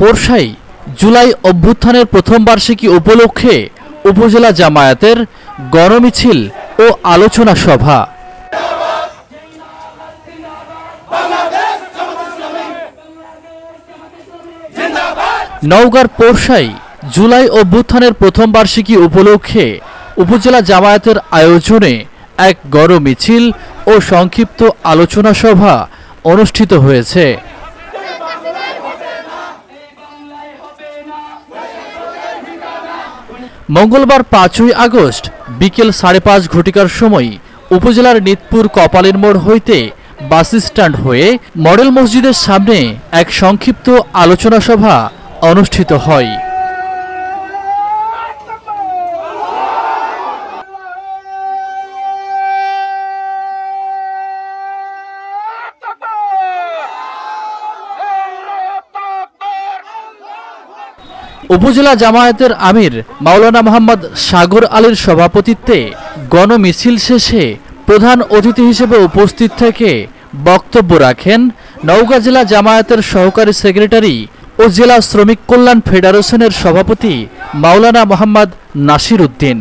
পোরশায় জুলাই অভ্যুত্থানের প্রথম বার্ষিকী উপলক্ষে উপজেলা জামায়াতের গণমিছিল ও আলোচনা সভা। নওগাঁর পোরশায় জুলাই অভ্যুত্থানের প্রথম বার্ষিকী উপলক্ষে উপজেলা জামায়াতের আয়োজনে এক গণমিছিল ও সংক্ষিপ্ত আলোচনা সভা অনুষ্ঠিত হয়েছে। মঙ্গলবার ৫ই আগস্ট বিকেল ৫:৩০ ঘটিকার সময় উপজেলার নিতপুর কপালের মোড় হইতে বাস স্ট্যান্ড হয়ে মডেল মসজিদের সামনে এক সংক্ষিপ্ত আলোচনা সভা অনুষ্ঠিত হয়। উপজেলা জামায়াতের আমির মাওলানা মোহাম্মদ সাগর আলীর সভাপতিত্বে গণমিছিল শেষে প্রধান অতিথি হিসেবে উপস্থিত থেকে বক্তব্য রাখেন নওগাঁ জেলা জামায়াতের সহকারী সেক্রেটারি ও জেলা শ্রমিক কল্যাণ ফেডারেশনের সভাপতি মাওলানা মোহাম্মদ নাসির উদ্দিন।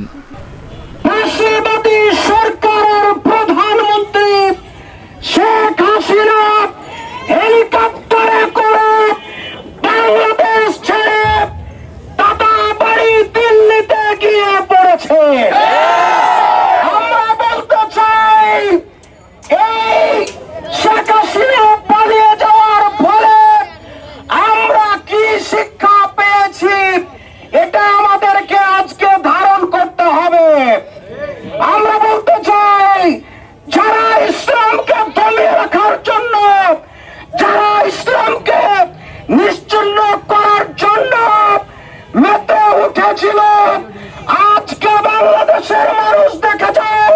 আজকে বাংলাদেশের মানুষ দেখে যাও,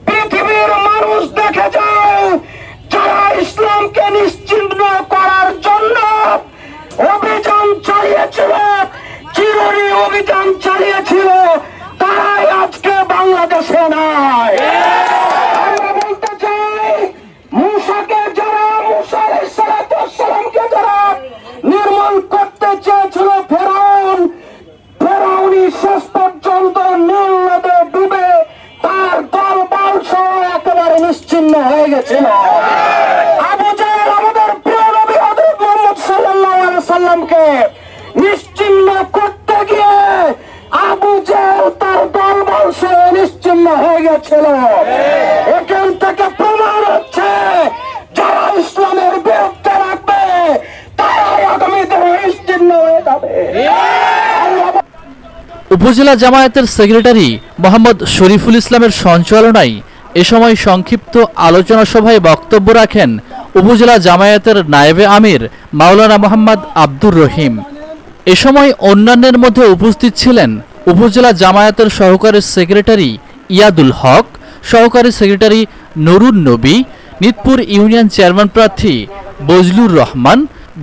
পৃথিবীর মানুষ দেখে যাও, যারা ইসলামকে নিশ্চিহ্ন করার জন্য অভিযান চালিয়েছিল, চিরুনি অভিযান চালিয়েছিল, তারাই আজকে বাংলাদেশে নাই। আমরা বলতে চাই, মুসাকে যারা, মুসা আলাইহিস সালামকে যারা নির্মূল করতে চেয়েছিল ফেরাউন, ফেরাউনি শেষ পর্যন্ত নীল নদে ডুবে তার দল বল সহ একেবারে নিশ্চিহ্ন হয়ে গেছিল। আবু জাহেল আমাদের প্রিয় নবী হযরত মুহাম্মদ সাল্লাল্লাহু আলাইহি সাল্লামকে নিশ্চিহ্ন করতে গিয়ে আবু জাহেল তার দল বল সহ নিশ্চিহ্ন হয়ে গেছিল। এখান থেকে প্রমাণ হচ্ছে যারা ইসলামের বিরুদ্ধে রাখবে তারাই আগামীতে নিশ্চিহ্ন হয়ে যাবে। উপজেলা জামায়াতের সেক্রেটারি মোহাম্মদ শরীফুল ইসলামের সঞ্চালনায় এ সময় সংক্ষিপ্ত আলোচনা সভায় বক্তব্য রাখেন উপজেলা জামায়াতের নায়েবে আমির মাওলানা মোহাম্মদ আব্দুর রহিম। এ সময় অন্যান্যের মধ্যে উপস্থিত ছিলেন উপজেলা জামায়াতের সহকারী সেক্রেটারি ইয়াদুল হক, সহকারী সেক্রেটারি নুরুন নবী, নিতপুর ইউনিয়ন চেয়ারম্যান প্রার্থী বজলুর রহমান,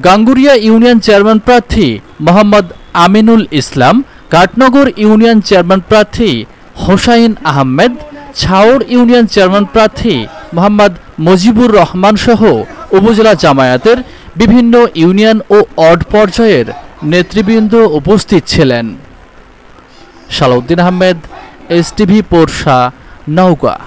গাঙ্গুরিয়া ইউনিয়ন চেয়ারম্যান প্রার্থী মোহাম্মদ আমিনুল ইসলাম, কাটনগর ইউনিয়ন চেয়ারম্যান প্রার্থী হোসাইন আহমেদ, ছাওর ইউনিয়ন চেয়ারম্যান প্রার্থী মোহাম্মদ মুজিবুর রহমান সহ উপজেলা জামায়াতের বিভিন্ন ইউনিয়ন ও ওয়ার্ড পর্যায়ের নেতৃবৃন্দ উপস্থিত ছিলেন। সালাউদ্দিন আহমেদ, এসটিভি পোরশা, নওগাঁ।